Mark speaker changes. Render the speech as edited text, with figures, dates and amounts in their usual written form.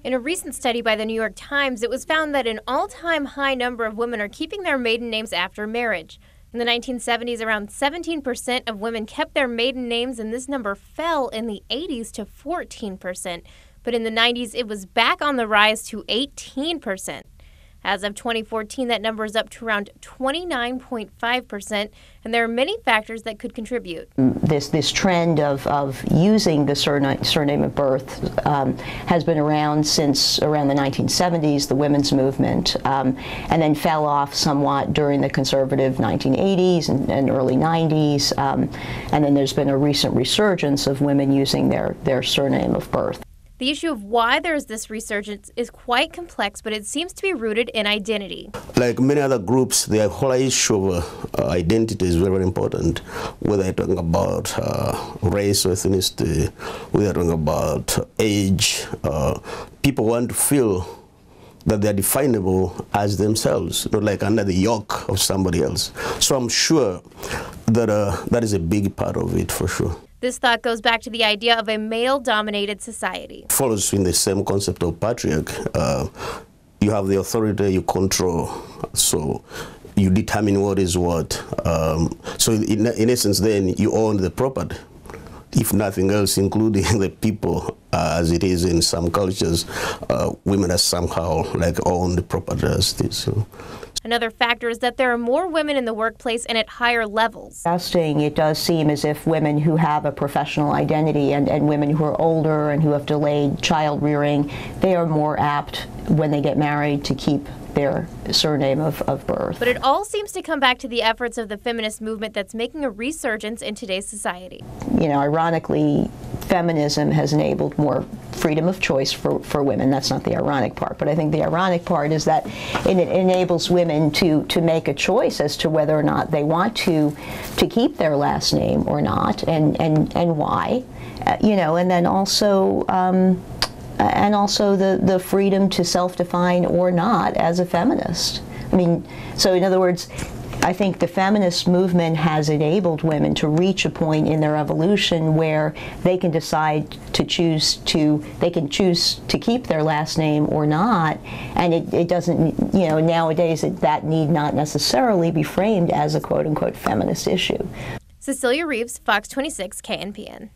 Speaker 1: In a recent study by the New York Times, it was found that an all-time high number of women are keeping their maiden names after marriage. In the 1970s, around 17% of women kept their maiden names, and this number fell in the 80s to 14%. But in the 90s, it was back on the rise to 18%. As of 2014, that number is up to around 29.5%, and there are many factors that could contribute.
Speaker 2: This trend of using the surname of birth has been around since around the 1970s, the women's movement, and then fell off somewhat during the conservative 1980s and early 90s, and then there's been a recent resurgence of women using their surname of birth.
Speaker 1: The issue of why there is this resurgence is quite complex, but it seems to be rooted in identity.
Speaker 3: Like many other groups, the whole issue of identity is very, very important. Whether you're talking about race or ethnicity, whether you're talking about age, people want to feel that they're definable as themselves, not like under the yoke of somebody else. So I'm sure that that is a big part of it, for sure.
Speaker 1: This thought goes back to the idea of a male-dominated society.
Speaker 3: Follows in the same concept of patriarch. You have the authority, you control, so you determine what is what. So in essence, then you own the property, if nothing else, including the people, as it is in some cultures. Women are somehow like own the property as this. So.
Speaker 1: Another factor is that there are more women in the workplace and at higher levels.
Speaker 2: It does seem as if women who have a professional identity and women who are older and who have delayed child rearing, they are more apt when they get married to keep their surname of birth.
Speaker 1: But it all seems to come back to the efforts of the feminist movement that's making a resurgence in today's society.
Speaker 2: You know, ironically, feminism has enabled more freedom of choice for women. That's not the ironic part, but I think the ironic part is that it enables women to make a choice as to whether or not they want to keep their last name or not, and why, you know, and then also the freedom to self-define or not as a feminist. I mean, so in other words, I think the feminist movement has enabled women to reach a point in their evolution where they can decide to choose to keep their last name or not, and it doesn't, you know, nowadays that need not necessarily be framed as a quote-unquote feminist issue.
Speaker 1: Cecilia Reeves, Fox 26 KNPN.